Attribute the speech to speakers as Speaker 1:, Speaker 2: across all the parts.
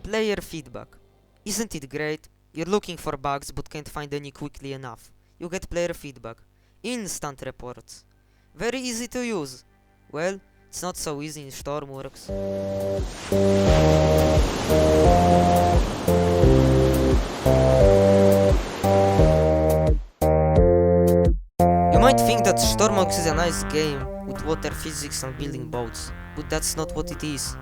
Speaker 1: Player feedback. Isn't it great? You're looking for bugs but can't find any quickly enough. You get player feedback. Instant reports. Very easy to use. Well, it's not so easy in Stormworks. You might think that Stormworks is a nice game with water physics and building boats, but that's not what it is.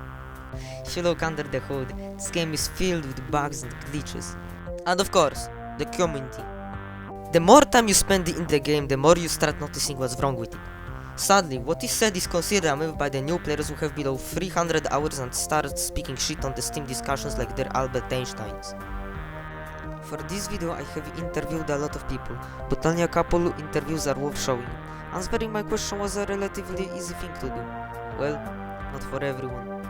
Speaker 1: If you look under the hood, this game is filled with bugs and glitches. And of course, the community. The more time you spend in the game, the more you start noticing what's wrong with it. Sadly, what is said is considered a move by the new players who have below 300 hours and start speaking shit on the Steam discussions like they're Albert Einsteins. For this video I have interviewed a lot of people, but only a couple interviews are worth showing. Answering my question was a relatively easy thing to do. Well, not for everyone.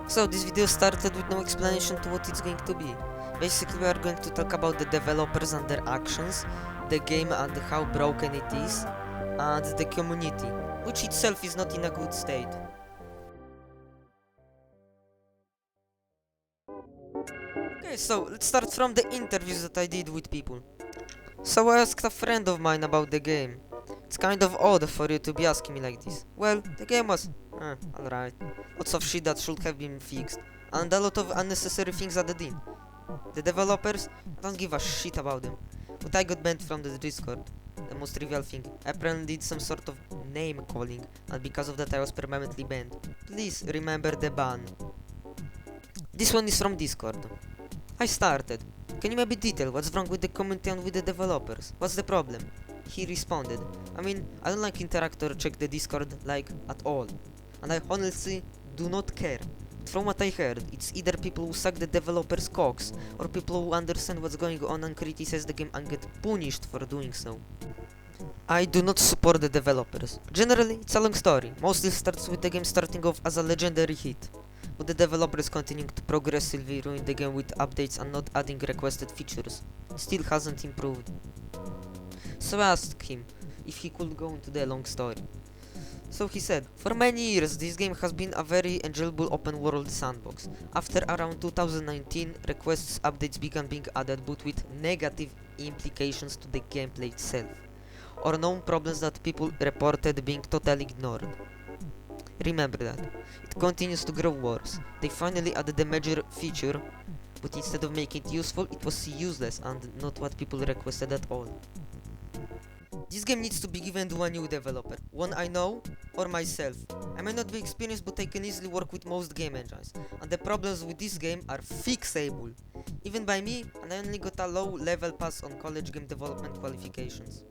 Speaker 1: So this video started with no explanation to what it's going to be. Basically we are going to talk about the developers and their actions, the game and how broken it is, and the community, which itself is not in a good state. Okay, so let's start from the interviews that I did with people. So I asked a friend of mine about the game. It's kind of odd for you to be asking me like this. Well, the game was alright. Lots of shit that should have been fixed, and a lot of unnecessary things added in. The developers, I don't give a shit about them, but I got banned from the Discord. The most trivial thing, I apparently did some sort of name calling, and because of that I was permanently banned. Please remember the ban. This one is from Discord. I started. Can you maybe detail what's wrong with the community and with the developers? What's the problem? He responded, I mean, I don't like interact or check the Discord, like, at all. And I honestly do not care. But from what I heard, it's either people who suck the developers' cocks, or people who understand what's going on and criticize the game and get punished for doing so. I do not support the developers. Generally, it's a long story. Mostly starts with the game starting off as a legendary hit, but the developers continuing to progressively ruin the game with updates and not adding requested features. It still hasn't improved. So I asked him if he could go into the long story. So he said, for many years this game has been a very enjoyable open world sandbox. After around 2019, requests updates began being added, but with negative implications to the gameplay itself, or known problems that people reported being totally ignored. Remember that. It continues to grow worse. They finally added a major feature, but instead of making it useful, it was useless and not what people requested at all. This game needs to be given to a new developer, one I know, or myself. I may not be experienced, but I can easily work with most game engines, and the problems with this game are fixable, even by me, and I only got a low level pass on college game development qualifications.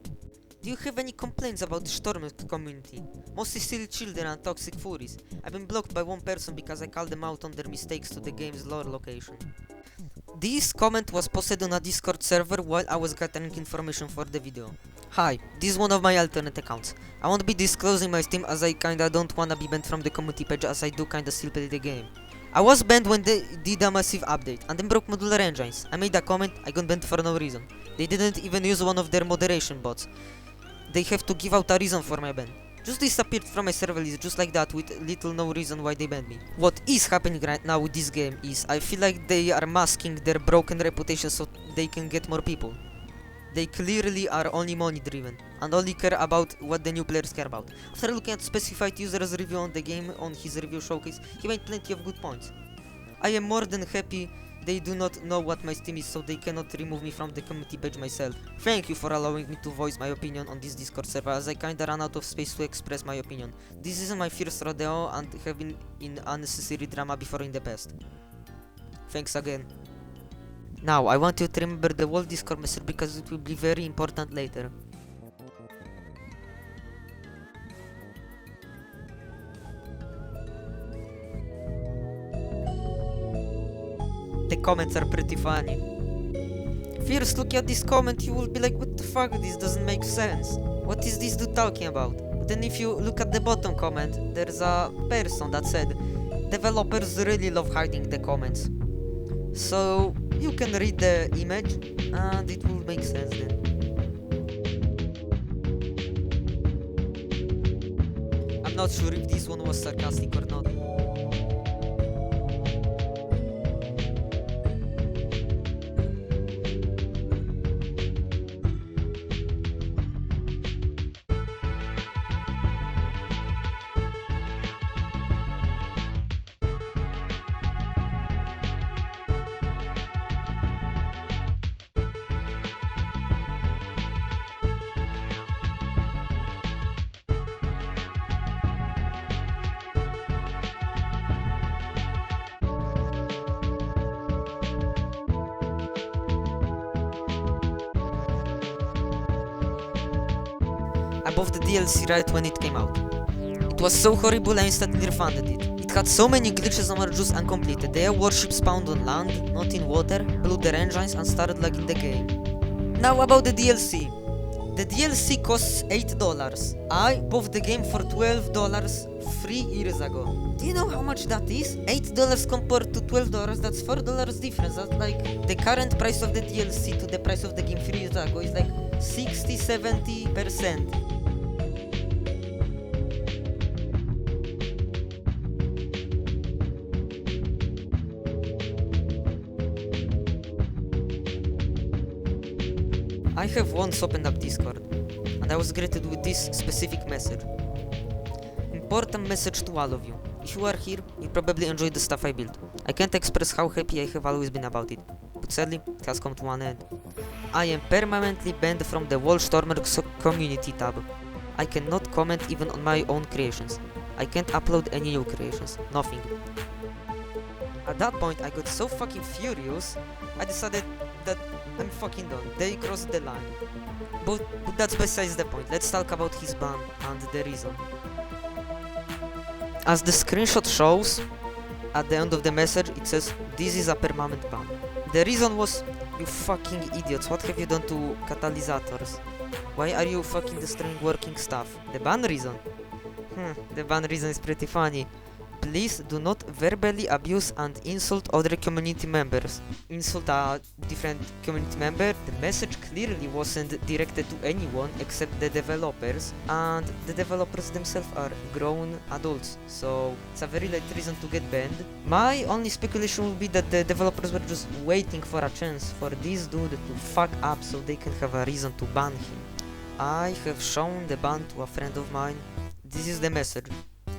Speaker 1: Do you have any complaints about the Stormworks community? Mostly silly children and toxic furies. I've been blocked by one person because I called them out on their mistakes to the game's lore location. This comment was posted on a Discord server while I was gathering information for the video. Hi, this is one of my alternate accounts. I won't be disclosing my Steam as I kinda don't wanna be banned from the community page, as I do kinda still play the game. I was banned when they did a massive update and then broke modular engines. I made a comment, I got banned for no reason. They didn't even use one of their moderation bots. They have to give out a reason for my ban. Just disappeared from my server list just like that with little no reason why they banned me. What is happening right now with this game is I feel like they are masking their broken reputation so they can get more people. They clearly are only money driven and only care about what the new players care about. After looking at specified users' review on the game on his review showcase, he made plenty of good points. I am more than happy they do not know what my Steam is, so they cannot remove me from the community page myself. Thank you for allowing me to voice my opinion on this Discord server, as I kinda ran out of space to express my opinion. This isn't my first rodeo and have been in unnecessary drama before in the past. Thanks again. Now, I want you to remember the whole Discord message because it will be very important later. The comments are pretty funny. First look at this comment, you will be like, what the fuck, this doesn't make sense. What is this dude talking about? But then if you look at the bottom comment, there's a person that said, developers really love hiding the comments. So you can read the image and it will make sense then. I'm not sure if this one was sarcastic or not. above the DLC right when it came out. It was so horrible I instantly refunded it. It had so many glitches and were just uncompleted. Their warship spawned on land, not in water, blew their engines and started lagging the game. Now about the DLC. The DLC costs $8. I bought the game for $12 3 years ago. Do you know how much that is? $8 compared to $12, that's $4 difference. That's like the current price of the DLC to the price of the game 3 years ago is like 60-70%. I have once opened up Discord, and I was greeted with this specific message. Important message to all of you. If you are here, you probably enjoyed the stuff I built. I can't express how happy I have always been about it, but sadly, it has come to an end. I am permanently banned from the whole Stormworks community tab. I cannot comment even on my own creations. I can't upload any new creations. Nothing. At that point, I got so fucking furious, I decided that I'm fucking done. They crossed the line. But that's besides the point. Let's talk about his ban and the reason. As the screenshot shows, at the end of the message it says, "This is a permanent ban." The reason was, "You fucking idiots, what have you done to catalyzers? Why are you fucking destroying working stuff?" The ban reason? The ban reason is pretty funny. "Please do not verbally abuse and insult other community members." Insult a different community member? The message clearly wasn't directed to anyone except the developers, and the developers themselves are grown adults, so it's a very light reason to get banned. My only speculation would be that the developers were just waiting for a chance for this dude to fuck up so they can have a reason to ban him. I have shown the ban to a friend of mine. This is the message.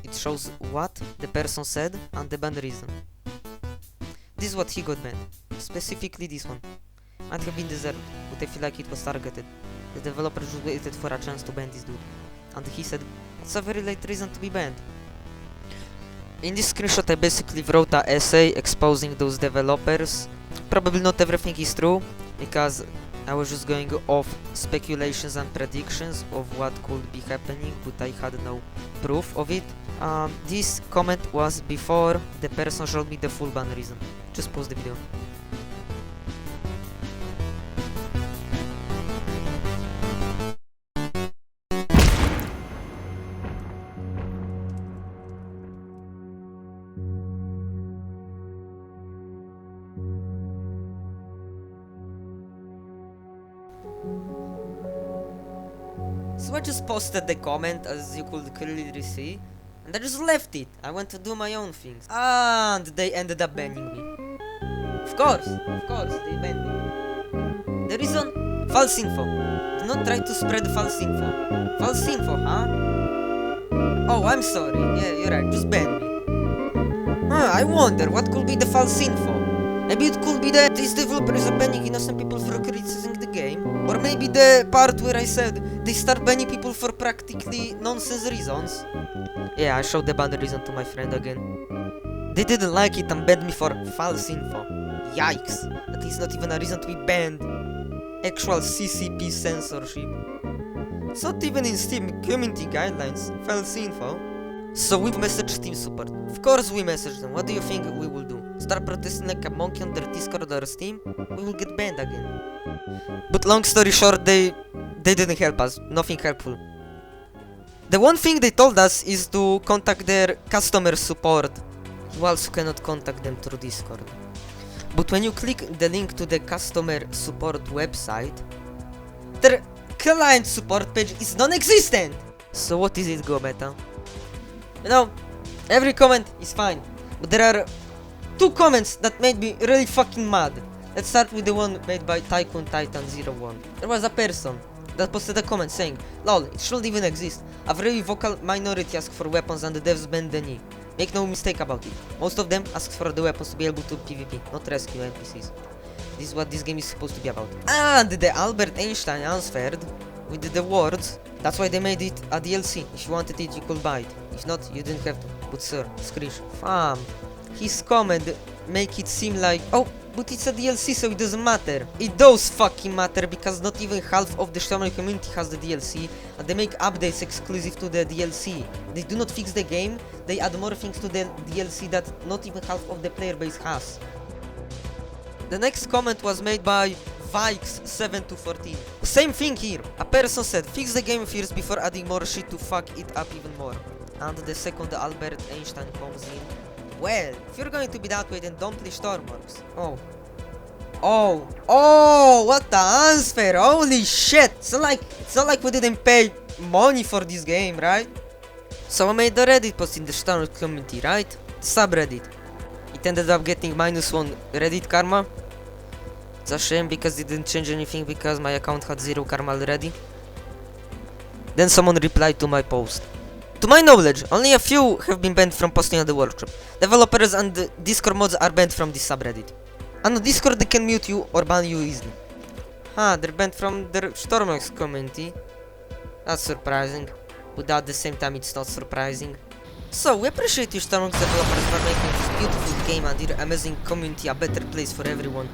Speaker 1: It shows what the person said and the ban reason. This is what he got banned. Specifically this one. Might have been deserved, but I feel like it was targeted. The developer just waited for a chance to ban this dude. And he said, "It's a very late reason to be banned." In this screenshot I basically wrote an essay exposing those developers. Probably not everything is true, because I was just going off speculations and predictions of what could be happening, but I had no proof of it. This comment was before the person showed me the full ban reason. Just pause the video. So I just posted the comment, as you could clearly see, and I just left it. I went to do my own things, and they ended up banning me. Of course, they banned me. The reason? False info. Do not try to spread false info. False info, huh? Oh, I'm sorry. Yeah, you're right, just ban me. I wonder, what could be the false info? Maybe it could be that these developers are banning innocent people for criticizing the game. Or maybe the part where I said they start banning people for practically nonsense reasons. Yeah, I showed the ban reason to my friend again. They didn't like it and banned me for false info. Yikes, that is not even a reason to be banned. Actual CCP censorship. It's not even in Steam community guidelines, false info. So we messaged Team Support. Of course we messaged them. What do you think we will do? Start protesting like a monkey on their Discord or Steam? We will get banned again. But long story short, they didn't help us. Nothing helpful. The one thing they told us is to contact their customer support. You also cannot contact them through Discord. But when you click the link to the customer support website, their client support page is non-existent! So what is it, geometa? You know, every comment is fine, but there are two comments that made me really fucking mad. Let's start with the one made by Tycoon Titan 01. There was a person that posted a comment saying, "Lol, it shouldn't even exist. A very vocal minority asked for weapons and the devs banned the knee. Make no mistake about it. Most of them asked for the weapons to be able to PvP, not rescue NPCs. This is what this game is supposed to be about." And the Albert Einstein answered with the words, "That's why they made it a DLC. If you wanted it, you could buy it. If not, you didn't have to. But sir, screenshot." Fam. His comment make it seem like, oh, But it's a DLC, so it doesn't matter. It does fucking matter, because not even half of the Stormworks community has the DLC, and they make updates exclusive to the DLC. They do not fix the game, they add more things to the DLC that not even half of the player base has. The next comment was made by Vikes7214. Same thing here. A person said, fix the game first before adding more shit to fuck it up even more. And the second Albert Einstein comes in. Well, if you're going to be that way, then don't play Stormworks. Oh, what the answer! Holy shit! It's not like we didn't pay money for this game, right? So I made the Reddit post in the Stormworks community, right? The subreddit. It ended up getting -1 Reddit karma. It's a shame because it didn't change anything because my account had 0 karma already. Then someone replied to my post. To my knowledge, only a few have been banned from posting at the workshop. Developers and Discord mods are banned from this subreddit. And on Discord they can mute you or ban you easily. They're banned from the Stormworks community. That's surprising. But at the same time it's not surprising. So, we appreciate you Stormworks developers for making this beautiful game and your amazing community a better place for everyone.